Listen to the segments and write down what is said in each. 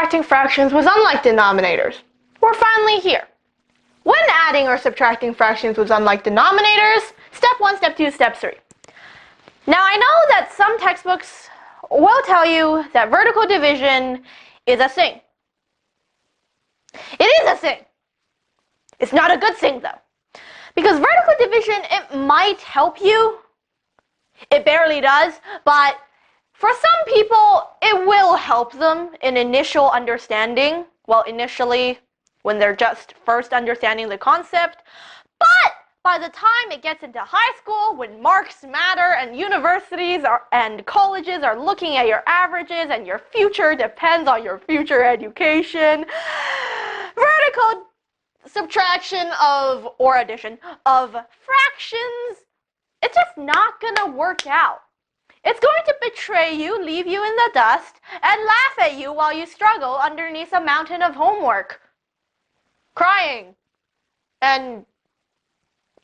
subtracting fractions was unlike denominators. We're finally here. When adding or subtracting fractions was unlike denominators, step 1, step 2, step 3. Now I know that some textbooks will tell you that vertical division is a thing. It is a thing. It's not a good thing though. Because vertical division, it might help you. It barely does, but for some people, it will help them in initial understanding. Well, initially, when they're just first understanding the concept. But by the time it gets into high school, when marks matter and universities and colleges are looking at your averages and your future depends on your future education, vertical subtraction or addition of fractions, it's just not gonna work out. It's going to betray you, leave you in the dust, and laugh at you while you struggle underneath a mountain of homework, crying, and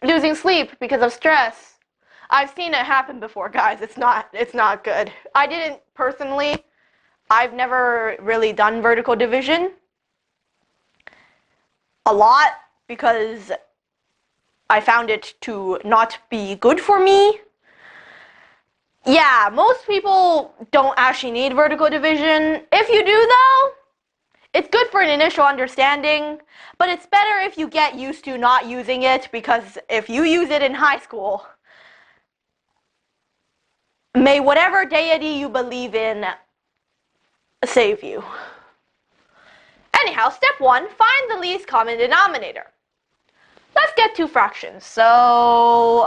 losing sleep because of stress. I've seen it happen before, guys. It's not good. I didn't personally. I've never really done vertical division a lot because I found it to not be good for me. Yeah, most people don't actually need vertical division. If you do though, it's good for an initial understanding, but it's better if you get used to not using it, because if you use it in high school, may whatever deity you believe in save you. Anyhow, step 1, find the least common denominator. Let's get to fractions. So,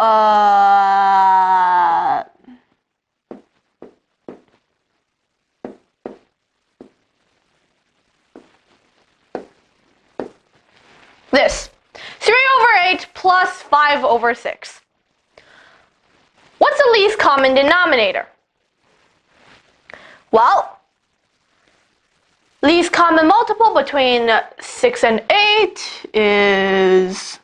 this, 3/8 plus 5/6. What's the least common denominator? Well, least common multiple between 6 and 8 is,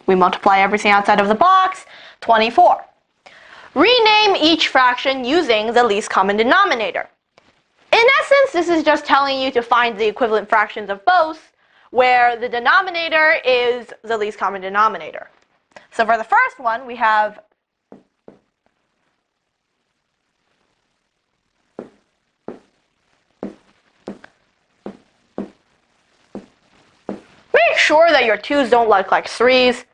we multiply everything outside of the box, 24. Rename each fraction using the least common denominator. In essence, this is just telling you to find the equivalent fractions of both, where the denominator is the least common denominator. So for the first one, we have make sure that your 2's don't look like 3's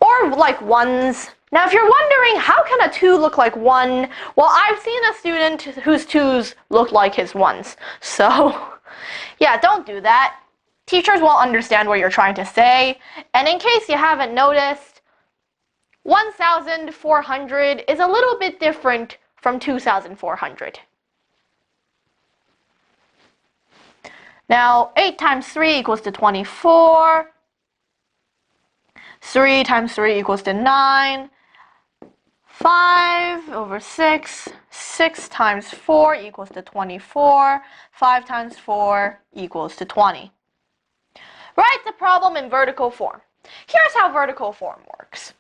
or like 1's. Now, if you're wondering, how can a 2 look like 1? Well, I've seen a student whose 2's look like his 1's. So, yeah, don't do that. Teachers won't understand what you're trying to say. And in case you haven't noticed, 1,400 is a little bit different from 2,400. Now, 8 times 3 equals to 24. 3 times 3 equals to 9. 5/6. 6 times 4 equals to 24. 5 times 4 equals to 20. Write the problem in vertical form. Here's how vertical form works.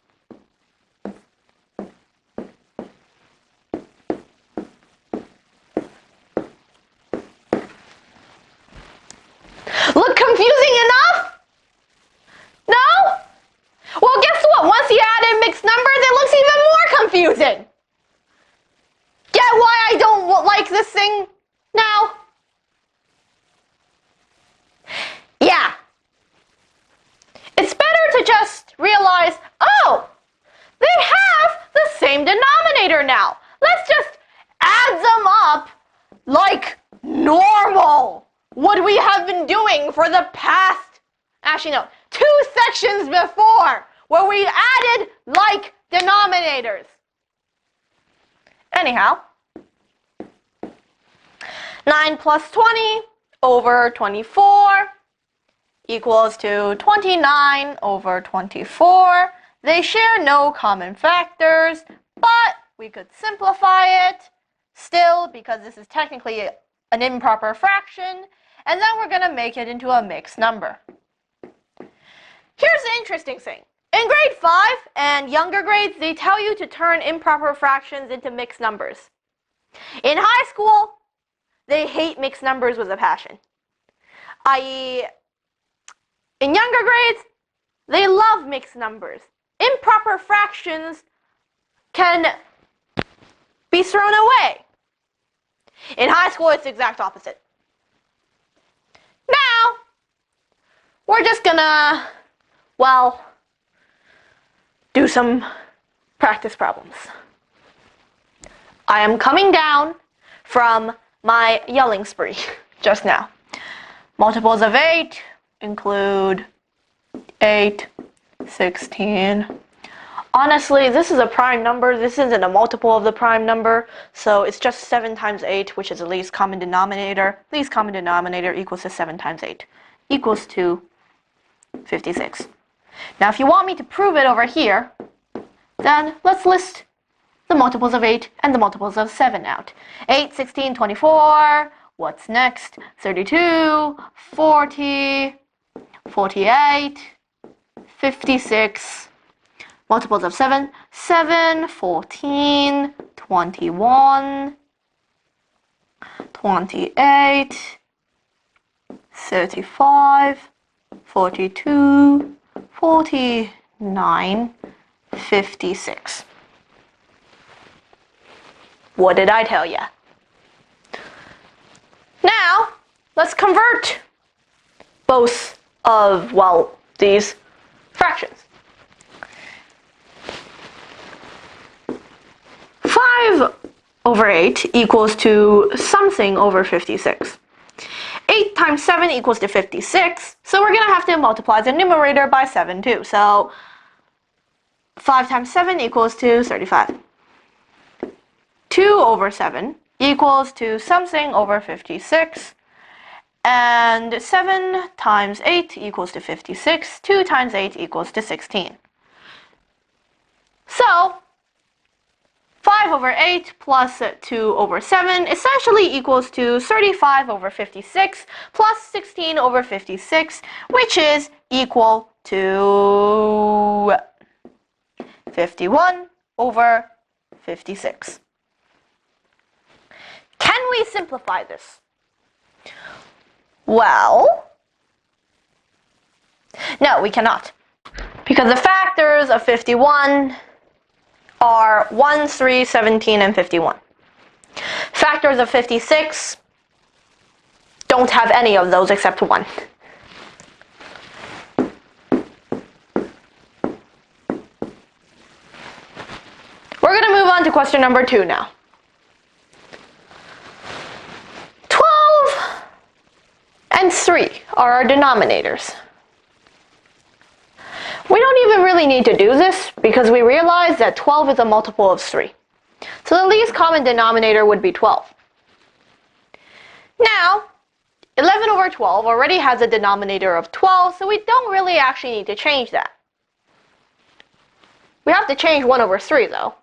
Look confusing enough? No? Well, guess what? Once you add in mixed numbers, it looks even more confusing. Get why I don't like this thing now? Yeah. It's better to just realize, oh, they have the same denominator now. Let's just add them up like normal. What we have been doing for the past, actually no, 2 sections before, where we added like denominators. Anyhow, 9 plus 20 over 24 equals to 29 over 24. They share no common factors, but we could simplify it still because this is technically an improper fraction, and then we're going to make it into a mixed number. Here's the interesting thing. In grade 5 and younger grades, they tell you to turn improper fractions into mixed numbers. In high school, they hate mixed numbers with a passion. I.e., in younger grades, they love mixed numbers. Improper fractions can be thrown away. In high school, it's the exact opposite. Now, we're just gonna, well, do some practice problems. I am coming down from my yelling spree just now. Multiples of 8 include 8, 16. Honestly, this is a prime number. This isn't a multiple of the prime number, so it's just 7 times 8, which is the least common denominator. Least common denominator equals to 7 times 8, equals to 56. Now, if you want me to prove it over here, then let's list the multiples of 8 and the multiples of 7 out. 8, 16, 24. What's next? 32, 40, 48, 56. Multiples of 7, 7, 14, 21, 28, 35, 42, 49, 56. What did I tell ya? Now, let's convert both of, well, these fractions. 5 over 8 equals to something over 56. 8 times 7 equals to 56, so we're going to have to multiply the numerator by 7 too. So 5 times 7 equals to 35. 2 over 7 equals to something over 56. And 7 times 8 equals to 56. 2 times 8 equals to 16. So 5 over 8 plus 2 over 7 essentially equals to 35 over 56 plus 16 over 56, which is equal to 51 over 56. Can we simplify this? Well, no, we cannot. Because the factors of 51 are 1, 3, 17, and 51. Factors of 56 don't have any of those except 1. We're going to move on to question number 2 now. 12 and 3 are our denominators. We don't even really need to do this because we realize that 12 is a multiple of 3. So the least common denominator would be 12. Now, 11 over 12 already has a denominator of 12, so we don't really actually need to change that. We have to change 1 over 3 though.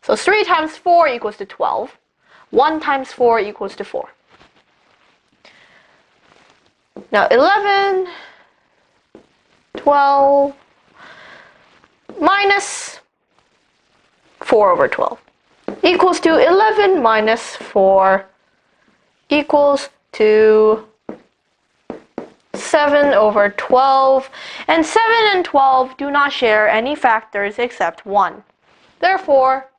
So 3 times 4 equals to 12. 1 times 4 equals to 4. Now 11, 12 minus 4 over 12 equals to 11 minus 4 equals to 7 over 12. And 7 and 12 do not share any factors except 1. Therefore,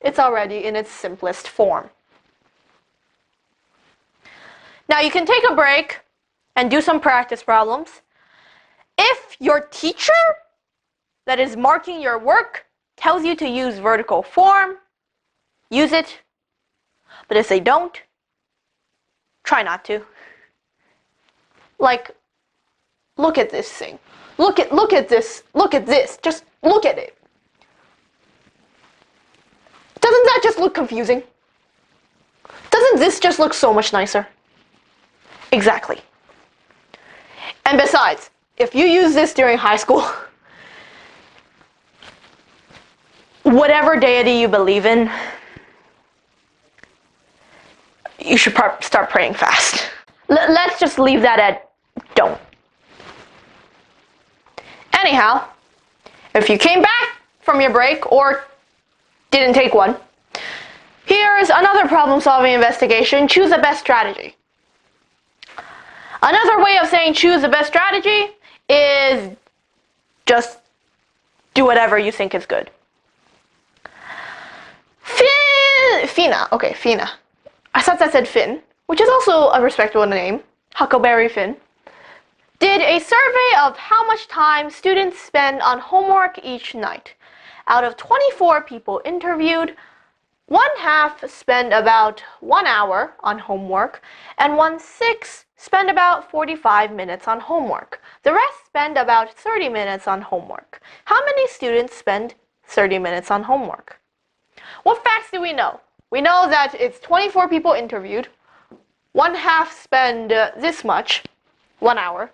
it's already in its simplest form. Now you can take a break and do some practice problems. If your teacher that is marking your work tells you to use vertical form, use it. But if they don't, try not to. Like, look at this thing. Look at this. Look at this. Just look at it. Doesn't that just look confusing? Doesn't this just look so much nicer? Exactly. And besides, if you use this during high school, whatever deity you believe in, you should start praying fast. Let's just leave that at don't. Anyhow, if you came back from your break or didn't take one, here Here's another problem-solving investigation. Choose the best strategy. Another way of saying choose the best strategy is just do whatever you think is good. Fina. I thought that said Finn, which is also a respectable name. Huckleberry Finn. Did a survey of how much time students spend on homework each night. Out of 24 people interviewed, one half spend about 1 hour on homework, and 1/6 spend about 45 minutes on homework. The rest spend about 30 minutes on homework. How many students spend 30 minutes on homework? What facts do we know? We know that it's 24 people interviewed. One half spend this much, 1 hour.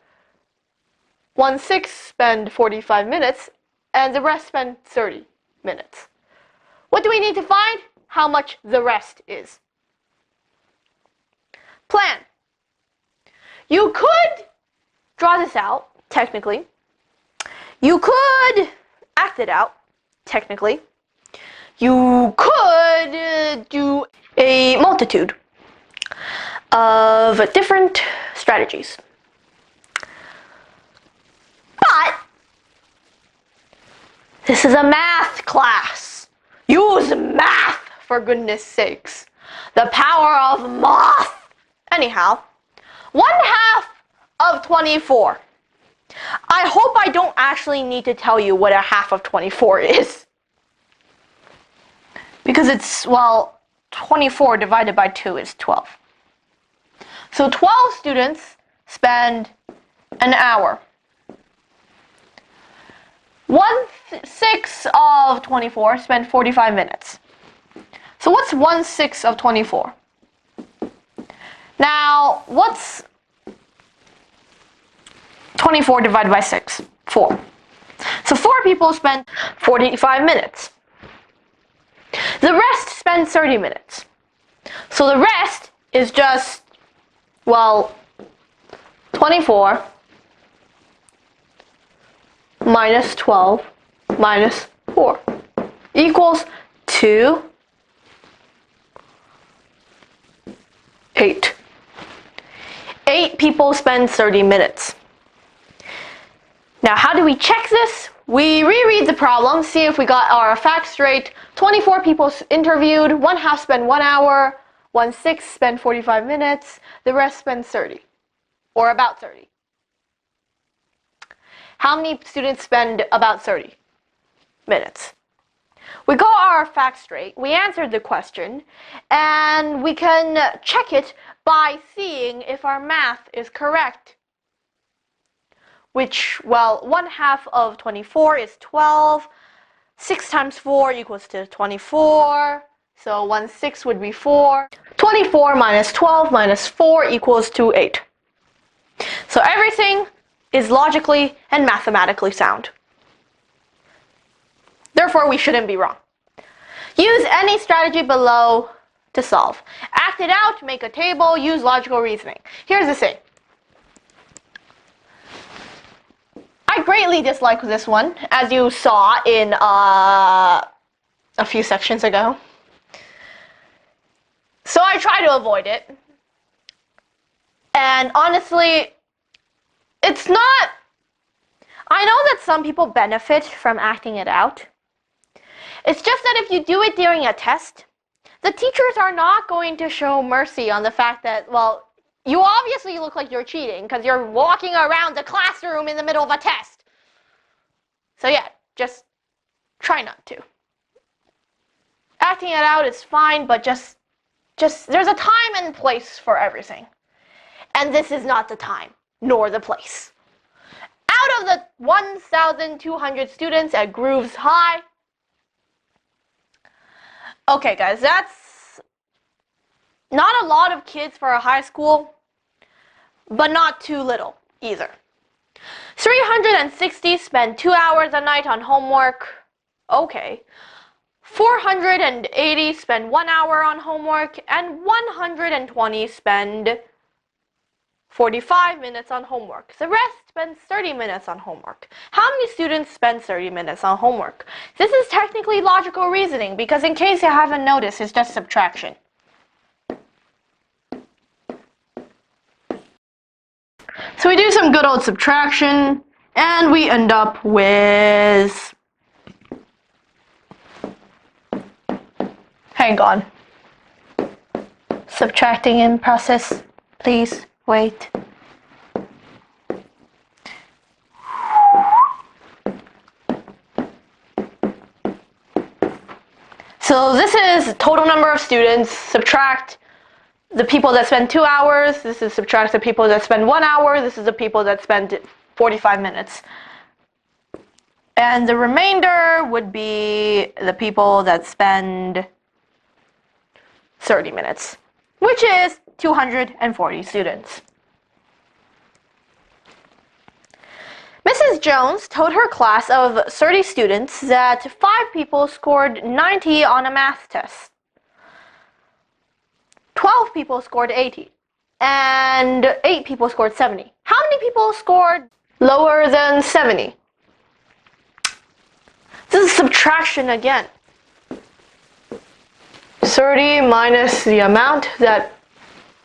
1/6 spend 45 minutes, and the rest spend 30 minutes. What do we need to find? How much the rest is. Plan. You could draw this out, technically. You could act it out, technically. You could do a multitude of different strategies. But this is a math class. Use math, for goodness sakes. The power of math. Anyhow, 1/2 of 24. I hope I don't actually need to tell you what 1/2 of 24 is. Because it's, well, 24 divided by 2 is 12. So 12 students spend an hour. 1/6 of 24 spend 45 minutes. So what's 1/6 of 24? Now, what's 24 divided by 6? 4. So 4 people spend 45 minutes. The rest spend 30 minutes. So the rest is just, well, 24 minus 12 minus 4 equals 2, 8. 8 people spend 30 minutes. Now, how do we check this? We reread the problem, see if we got our facts straight. 24 people interviewed, 1/2 spend 1 hour, 1/6 spend 45 minutes, the rest spend 30, or about 30. How many students spend about 30 minutes? We got our facts straight, we answered the question, and we can check it by seeing if our math is correct. Which, well, 1/2 of 24 is 12. 6 times 4 equals to 24. So 1/6 would be 4. 24 minus 12 minus 4 equals to 8. So everything is logically and mathematically sound. Therefore, we shouldn't be wrong. Use any strategy below to solve. Act it out, make a table, use logical reasoning. Here's the thing. I greatly dislike this one, as you saw in a few sections ago. So I try to avoid it. And honestly, it's not... I know that some people benefit from acting it out. It's just that if you do it during a test, the teachers are not going to show mercy on the fact that, well, you obviously look like you're cheating because you're walking around the classroom in the middle of a test. So yeah, just try not to. Acting it out is fine, but just there's a time and place for everything. And this is not the time, nor the place. Out of the 1,200 students at Grooves High. Okay, guys, that's not a lot of kids for a high school, but not too little either. 360 spend 2 hours a night on homework. Okay. 480 spend 1 hour on homework, and 120 spend 45 minutes on homework. The rest spends 30 minutes on homework. How many students spend 30 minutes on homework? This is technically logical reasoning because in case you haven't noticed, it's just subtraction. So we do some good old subtraction and we end up with... Hang on. Subtracting in process, please. Wait. So this is total number of students. Subtract the people that spend 2 hours. This is subtract the people that spend 1 hour. This is the people that spend 45 minutes. And the remainder would be the people that spend 30 minutes, which is 240 students. Mrs. Jones told her class of 30 students that 5 people scored 90 on a math test. 12 people scored 80, and 8 people scored 70. How many people scored lower than 70? This is subtraction again. 30 minus the amount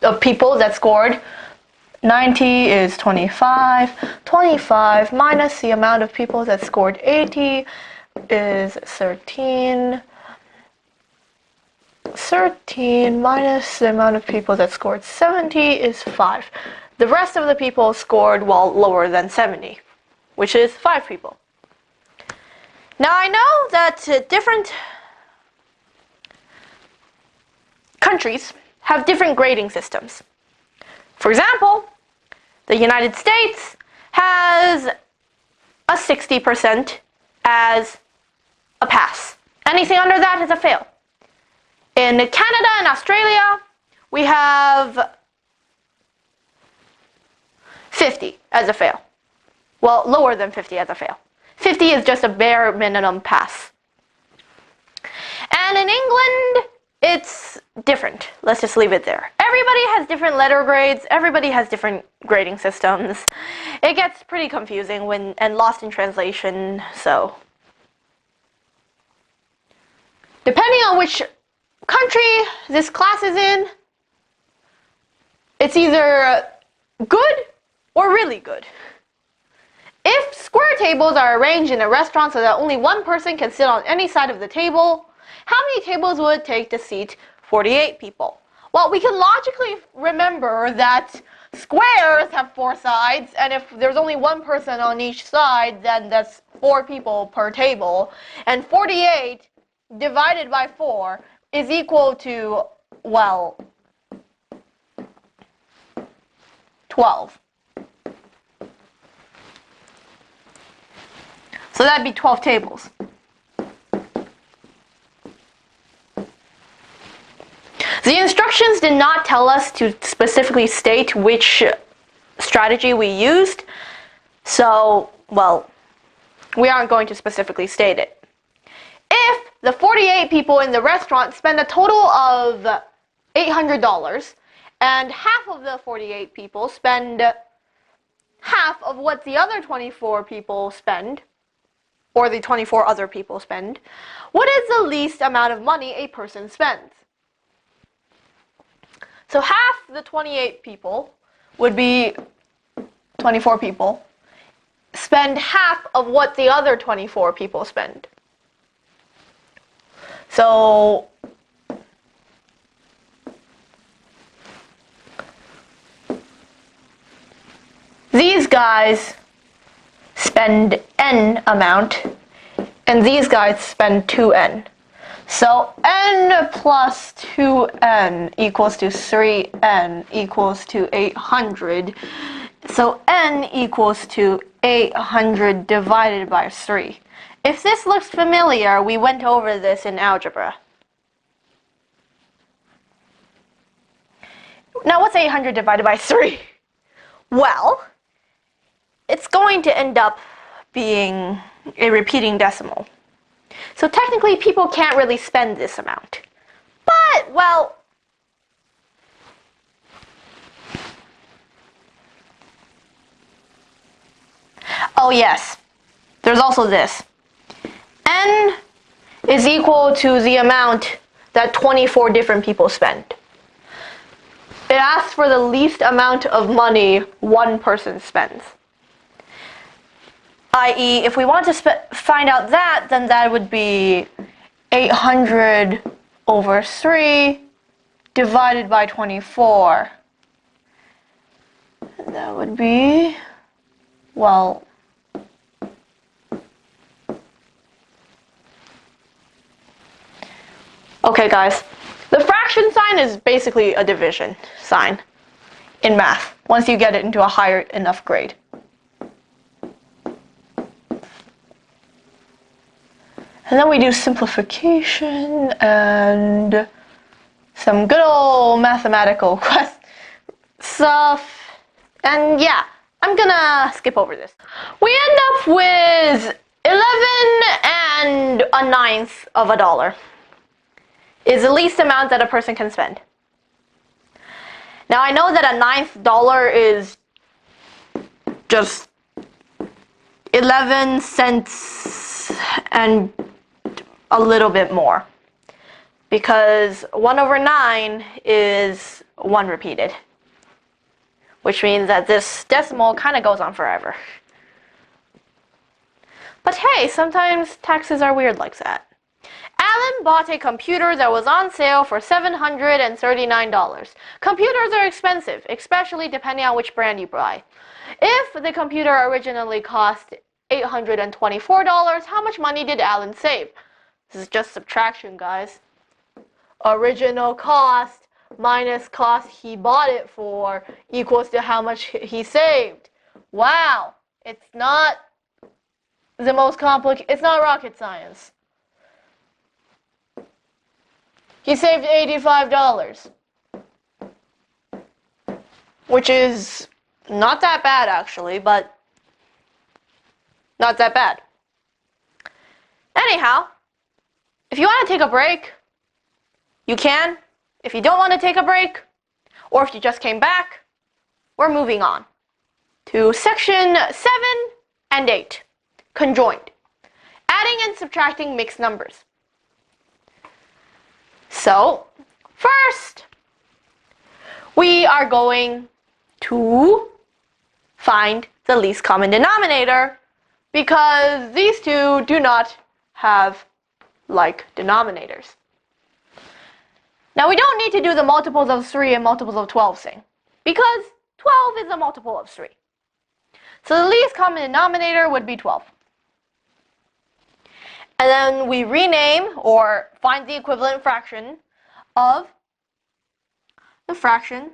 of people that scored 90 is 25. 25 minus the amount of people that scored 80 is 13. 13 minus the amount of people that scored 70 is 5. The rest of the people scored lower than 70, which is 5 people. Now I know that different countries have different grading systems. For example, the United States has a 60% as a pass. Anything under that is a fail. In Canada and Australia, we have 50 as a fail. Well, lower than 50 as a fail. 50 is just a bare minimum pass. And in England, it's different. Let's just leave it there. Everybody has different letter grades. Everybody has different grading systems. It gets pretty confusing and lost in translation, so. Depending on which country this class is in, it's either good or really good. If square tables are arranged in a restaurant so that only one person can sit on any side of the table, how many tables would it take to seat 48 people? Well, we can logically remember that squares have 4 sides, and if there's only one person on each side, then that's 4 people per table. And 48 divided by 4 is equal to, well, 12. So that'd be 12 tables. The instructions did not tell us to specifically state which strategy we used, so, well, we aren't going to specifically state it. If the 48 people in the restaurant spend a total of $800, and half of the 48 people spend half of what the other 24 people spend, or the 24 other people spend, what is the least amount of money a person spends? So half the 28 people would be 24 people, spend half of what the other 24 people spend. So these guys spend n amount, and these guys spend 2n. So n plus 2n equals to 3n equals to 800. So n equals to 800 divided by 3. If this looks familiar, we went over this in algebra. Now what's 800 divided by 3? Well, it's going to end up being a repeating decimal. So technically, people can't really spend this amount. But, well, Oh yes, there's also this. N is equal to the amount that 24 different people spend. It asks for the least amount of money one person spends. I.e., if we want to find out that, then that would be 800 over 3 divided by 24. That would be, well, okay guys, the fraction sign is basically a division sign in math, once you get it into a higher enough grade. And then we do simplification and some good old mathematical stuff. And yeah, I'm gonna skip over this. We end up with 11 and a ninth of a dollar is the least amount that a person can spend. Now I know that a ninth dollar is just 11 cents and a little bit more, because 1 over 9 is 1 repeated, which means that this decimal kind of goes on forever. But hey, sometimes taxes are weird like that. Alan bought a computer that was on sale for $739. Computers are expensive, especially depending on which brand you buy. If the computer originally cost $824, how much money did Alan save? This is just subtraction, guys. Original cost minus cost he bought it for equals to how much he saved. Wow, it's not the most complicated, it's not rocket science. He saved $85, which is not that bad actually, but not that bad. Anyhow, if you want to take a break, you can. If you don't want to take a break, or if you just came back, we're moving on to section 7 and 8, conjoint, adding and subtracting mixed numbers. So, first, we are going to find the least common denominator, because these two do not have like denominators. Now we don't need to do the multiples of 3 and multiples of 12 thing, because 12 is a multiple of 3. So the least common denominator would be 12. And then we rename or find the equivalent fraction of the fraction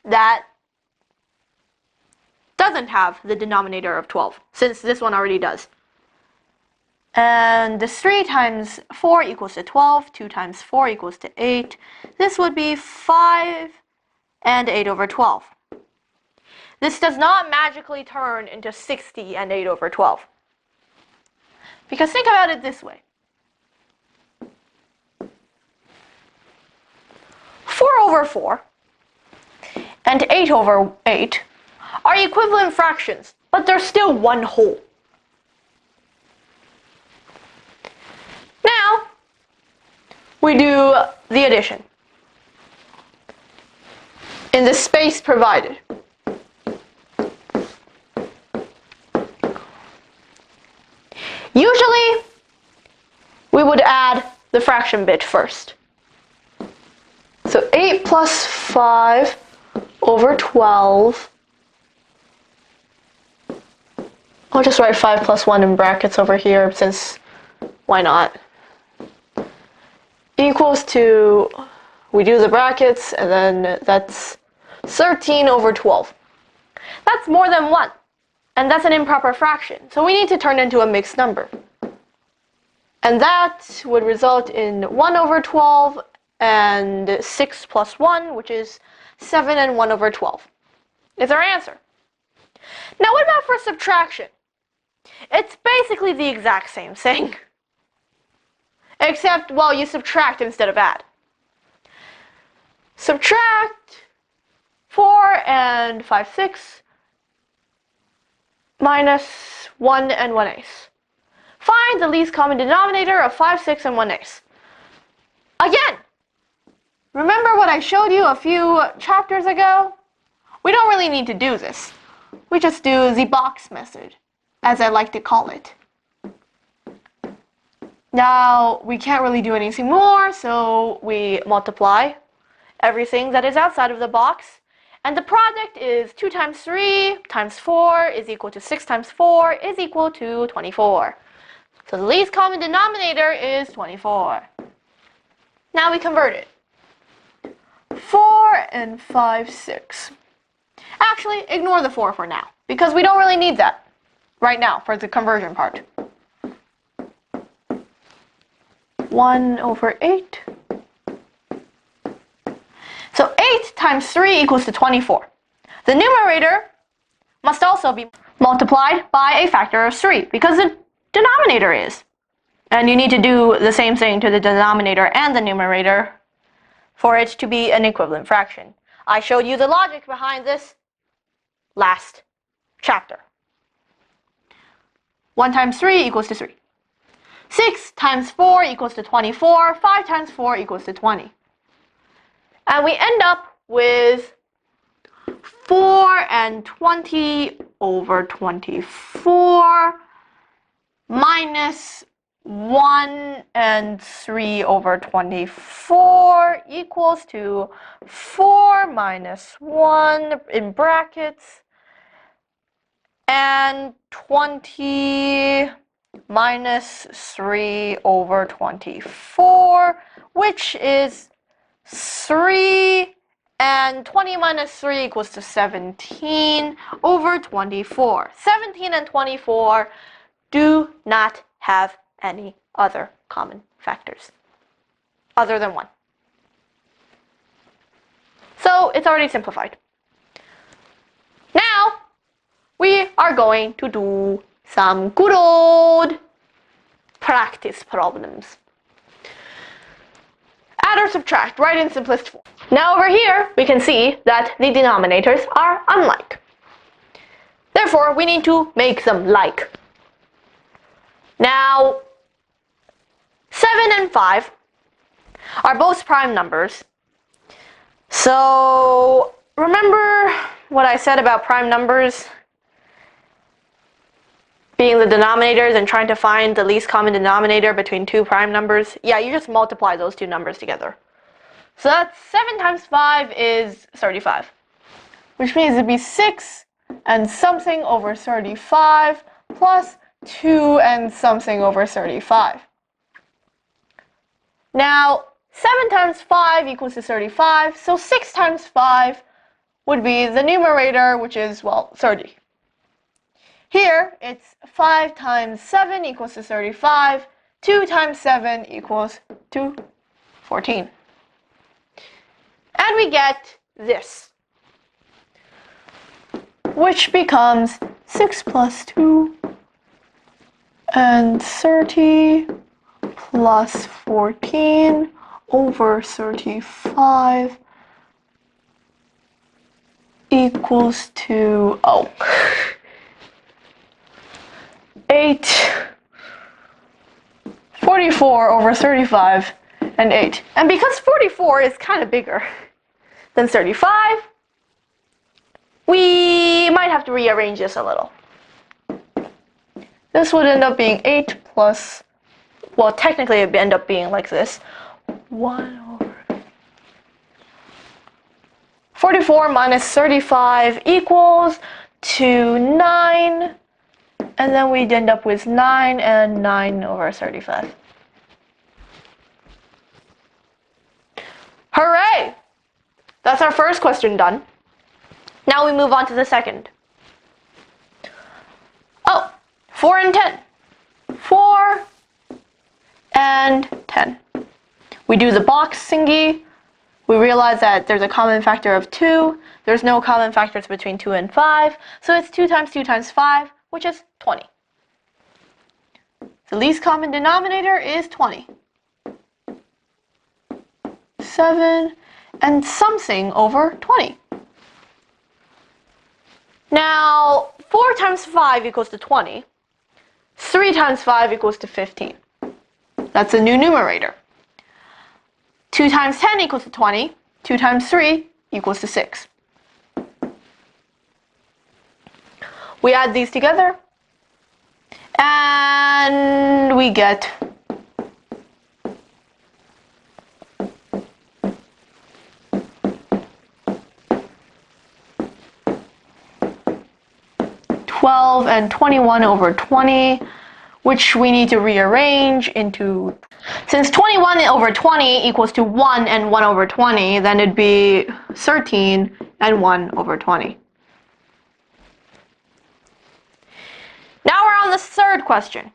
that doesn't have the denominator of 12, since this one already does. And this 3 times 4 equals to 12, 2 times 4 equals to 8. This would be 5 and 8 over 12. This does not magically turn into 60 and 8 over 12. Because think about it this way. 4 over 4 and 8 over 8 are equivalent fractions, but they're still one whole. Now, we do the addition in the space provided. Usually, we would add the fraction bit first. So 8 plus 5 over 12. I'll just write 5 plus 1 in brackets over here, since why not? Equals to, we do the brackets, and then that's 13 over 12. That's more than 1. And that's an improper fraction, so we need to turn it into a mixed number. And that would result in 1 over 12 and 6 plus 1, which is 7 and 1 over 12. Is our answer. Now what about for subtraction? It's basically the exact same thing. Except, well, you subtract instead of add. Subtract 4 and 5, 6. minus 1 and 1/8. Find the least common denominator of 5, 6, and 1/8. Again, remember what I showed you a few chapters ago? We don't really need to do this. We just do the box method, as I like to call it. Now, we can't really do anything more, so we multiply everything that is outside of the box. And the product is 2 times 3 times 4 is equal to 6 times 4 is equal to 24. So the least common denominator is 24. Now we convert it. 4 and 5, 6. Actually, ignore the 4 for now, because we don't really need that right now for the conversion part. 1/8. So 8 times 3 equals to 24. The numerator must also be multiplied by a factor of 3, because the denominator is. And you need to do the same thing to the denominator and the numerator for it to be an equivalent fraction. I showed you the logic behind this last chapter. 1 times 3 equals to 3. 6 times 4 equals to 24. 5 times 4 equals to 20. And we end up with 4 and 20 over 24 minus 1 and 3 over 24 equals to 4 minus 1 in brackets and 20 minus 3 over 24, which is 3, and 20 minus 3 equals to 17 over 24. 17 and 24 do not have any other common factors other than 1. So it's already simplified. Now we are going to do some good old practice problems. Add or subtract, right in simplest form. Now over here, we can see that the denominators are unlike. Therefore, we need to make them like. Now, 7 and 5 are both prime numbers. So, remember what I said about prime numbers being the denominators and trying to find the least common denominator between two prime numbers? Yeah, you just multiply those two numbers together. So that's 7 times 5 is 35, which means it'd be 6 and something over 35 plus 2 and something over 35. Now, 7 times 5 equals to 35, so 6 times 5 would be the numerator, which is, well, 30. Here, it's 5 times 7 equals to 35. 2 times 7 equals to 14. And we get this, which becomes 6 plus 2 and 30 plus 14 over 35 equals to, 44 over 35 and 8. And because 44 is kind of bigger than 35, we might have to rearrange this a little. This would end up being 8 plus, well, technically it would end up being like this. 1 over 44 minus 35 equals to 9. And then we'd end up with 9 and 9 over 35. Hooray! That's our first question done. Now we move on to the second. 4 and 10. 4 and 10. We do the box thingy. We realize that there's a common factor of 2. There's no common factors between 2 and 5. So it's 2 times 2 times 5, which is 20. The least common denominator is 20. 7 and something over 20. Now, 4 times 5 equals to 20. 3 times 5 equals to 15. That's a new numerator. 2 times 10 equals to 20. 2 times 3 equals to 6. We add these together, and we get 12 and 21 over 20, which we need to rearrange into, since 21 over 20 equals to 1 and 1 over 20, then it'd be 13 and 1 over 20. Now we're on the third question,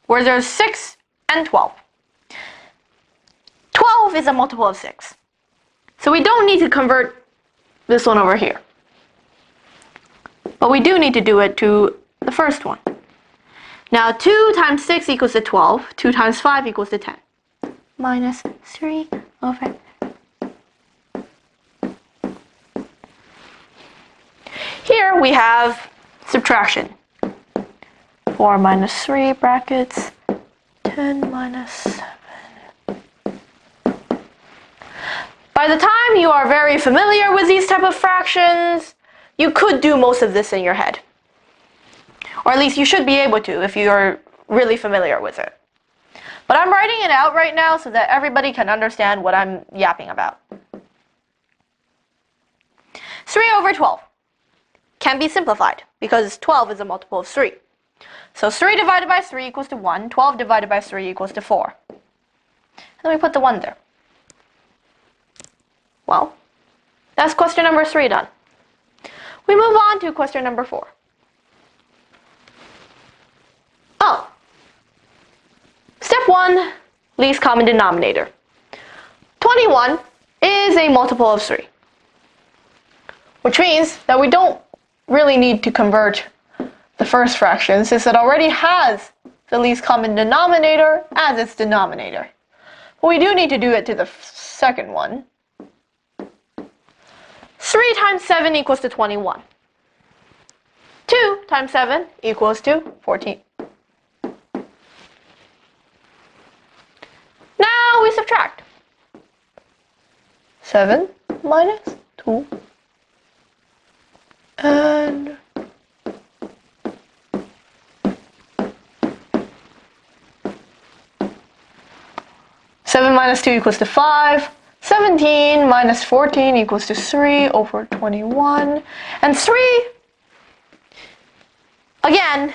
where there's 6 and 12. 12 is a multiple of 6. So we don't need to convert this one over here. But we do need to do it to the first one. Now 2 times 6 equals to 12. 2 times 5 equals to 10. Minus 3 over. Here we have subtraction. 4 minus 3 brackets. 10 minus 7. By the time you are very familiar with these type of fractions, you could do most of this in your head. Or at least you should be able to if you're really familiar with it. But I'm writing it out right now so that everybody can understand what I'm yapping about. 3 over 12 can be simplified because 12 is a multiple of 3. So 3 divided by 3 equals to 1. 12 divided by 3 equals to 4. And then we put the 1 there. Well, that's question number 3 done. We move on to question number 4. Oh. Step 1, least common denominator. 21 is a multiple of 3. Which means that we don't really need to convert the first fraction since it already has the least common denominator as its denominator. But we do need to do it to the second one. 3 times 7 equals to 21. 2 times 7 equals to 14. Now we subtract. 7 minus 2 and 7 minus 2 equals to 5. 17 minus 14 equals to 3 over 21. And 3, again,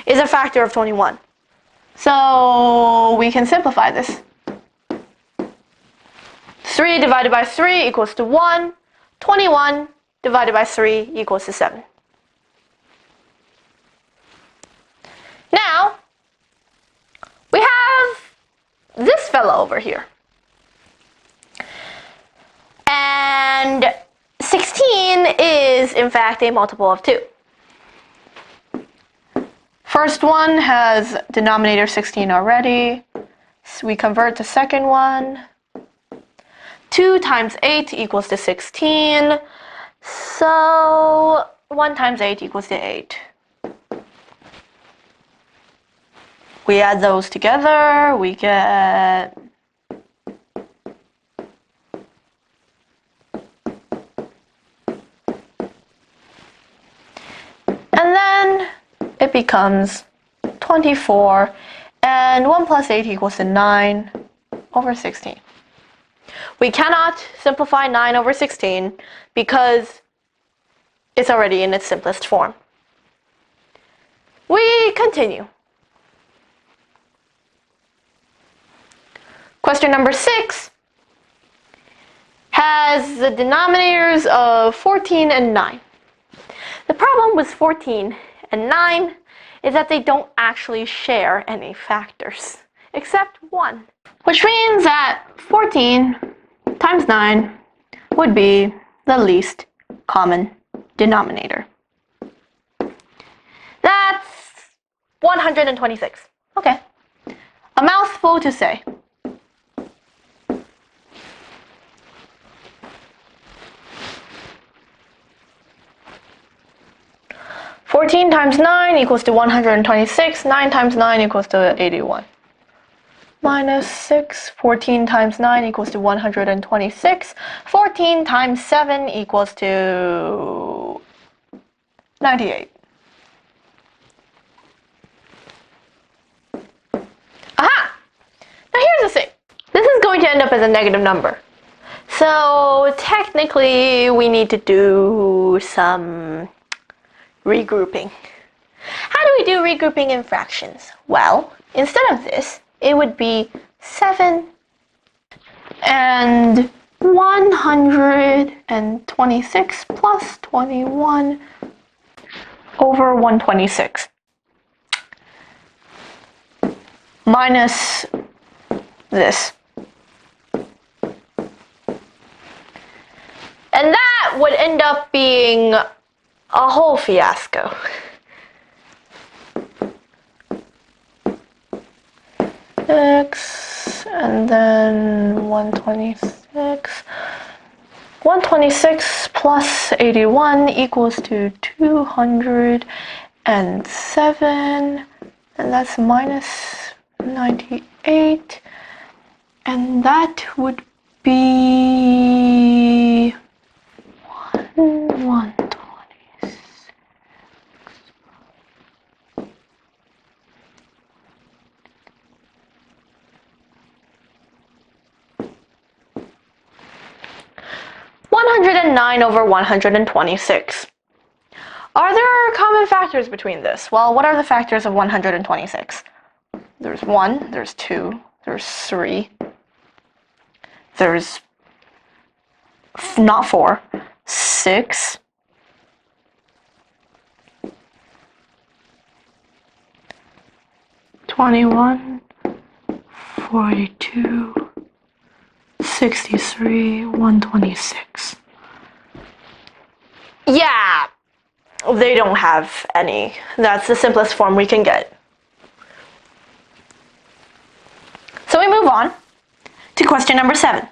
is a factor of 21. So we can simplify this. 3 divided by 3 equals to 1. 21 divided by 3 equals to 7. Now, we have this fellow over here. And 16 is, in fact, a multiple of 2. First one has denominator 16 already. So we convert the second one. 2 times 8 equals to 16. So 1 times 8 equals to 8. We add those together. We get and then it becomes 24, and 1 plus 8 equals to 9 over 16. We cannot simplify 9 over 16 because it's already in its simplest form. We continue. Question number 6 has the denominators of 14 and 9. The problem with 14 and 9 is that they don't actually share any factors, except 1. Which means that 14 times 9 would be the least common denominator. That's 126. Okay. A mouthful to say. 14 times 9 equals to 126. 9 times 9 equals to 81. Minus 6. 14 times 9 equals to 126. 14 times 7 equals to 98. Aha! Now here's the thing. This is going to end up as a negative number. So technically we need to do some regrouping. How do we do regrouping in fractions? Well, instead of this, it would be 7 and 126 plus 21 over 126 minus this. And that would end up being a whole fiasco. X and then 126. 126 plus 81 equals to 207, and that's minus 98, and that would be 126. 109 over 126. Are there common factors between this? Well, what are the factors of 126? There's 1, there's 2, there's 3, there's not 4, 6, 21, 42, 63, 126. Yeah, they don't have any. That's the simplest form we can get. So we move on to question number 7,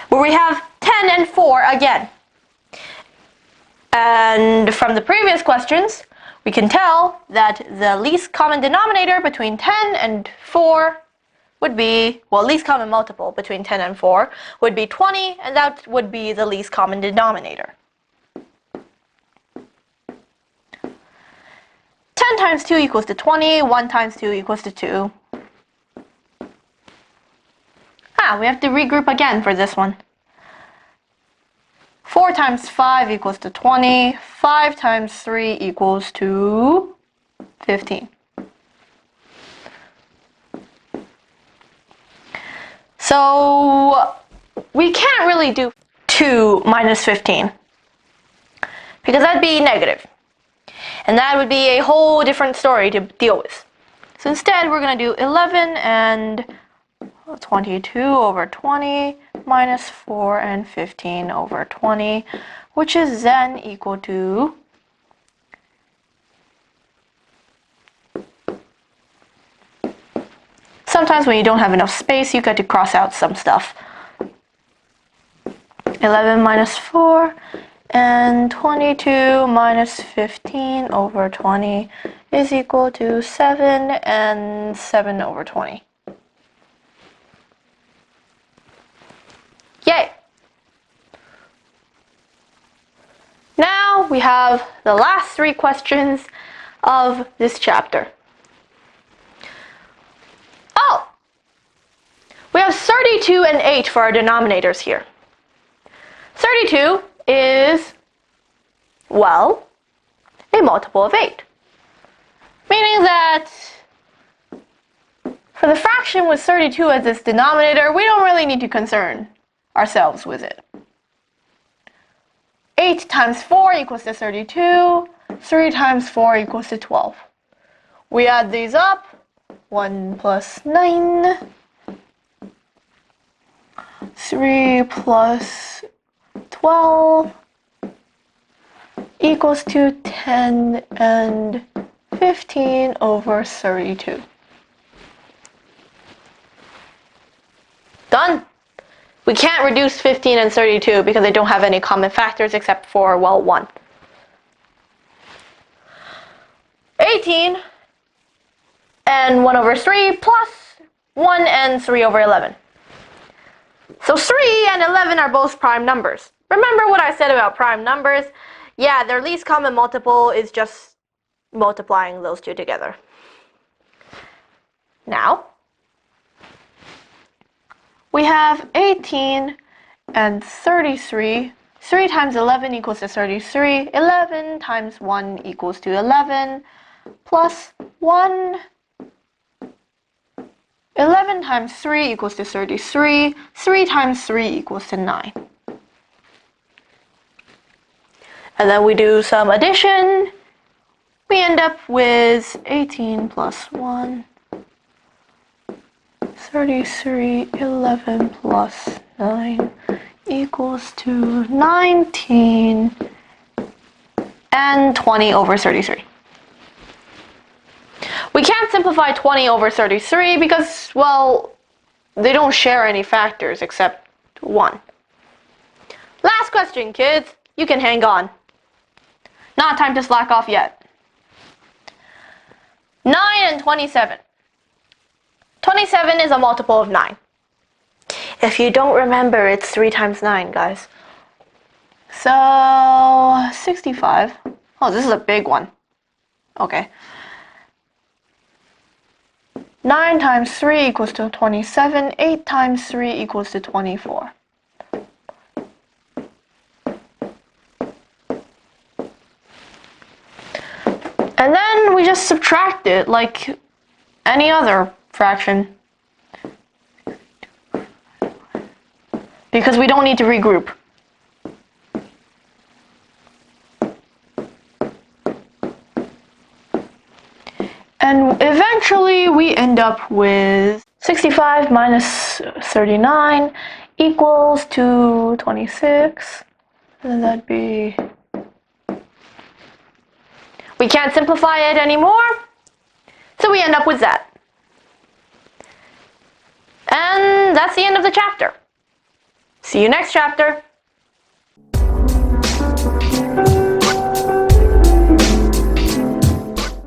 where we have 10 and 4 again. And from the previous questions, we can tell that the least common denominator between 10 and 4 would be, well, least common multiple between 10 and 4 would be 20, and that would be the least common denominator. 10 times 2 equals to 20, 1 times 2 equals to 2. We have to regroup again for this one. 4 times 5 equals to 20, 5 times 3 equals to 15. So we can't really do 2 minus 15 because that'd be negative. And that would be a whole different story to deal with. So instead we're going to do 11 and 22 over 20 minus 4 and 15 over 20, which is then equal to sometimes when you don't have enough space, you got to cross out some stuff. 11 minus 4 and 22 minus 15 over 20 is equal to 7 and 7 over 20. Yay! Now we have the last 3 questions of this chapter. Oh! We have 32 and 8 for our denominators here. 32 is, well, a multiple of 8. Meaning that for the fraction with 32 as its denominator, we don't really need to concern ourselves with it. 8 times 4 equals to 32. 3 times 4 equals to 12. We add these up. 1 plus 9. 3 plus 12 equals to 10 and 15 over 32. Done. We can't reduce 15 and 32 because they don't have any common factors except for, well, 1. 18 and 1 over 3 plus 1 and 3 over 11. So 3 and 11 are both prime numbers. Remember what I said about prime numbers? Yeah, their least common multiple is just multiplying those two together. Now, we have 18 and 33. 3 times 11 equals to 33. 11 times 1 equals to 11. Plus 1. 11 times 3 equals to 33. 3 times 3 equals to 9. And then we do some addition. We end up with 18 plus 1. 33, 11 plus 9 equals to 19 and 20 over 33. We can't simplify 20 over 33 because, well, they don't share any factors except 1. Last question, kids. You can hang on. Not time to slack off yet. 9 and 27. 27 is a multiple of 9. If you don't remember, it's 3 times 9, guys. So, 65. Oh, this is a big one. Okay. 9 times 3 equals to 27. 8 times 3 equals to 24. And then we just subtract it like any other fraction. Because we don't need to regroup. And eventually we end up with 65 minus 39 equals to 26. And that'd be... We can't simplify it anymore, so we end up with that. And that's the end of the chapter. See you next chapter.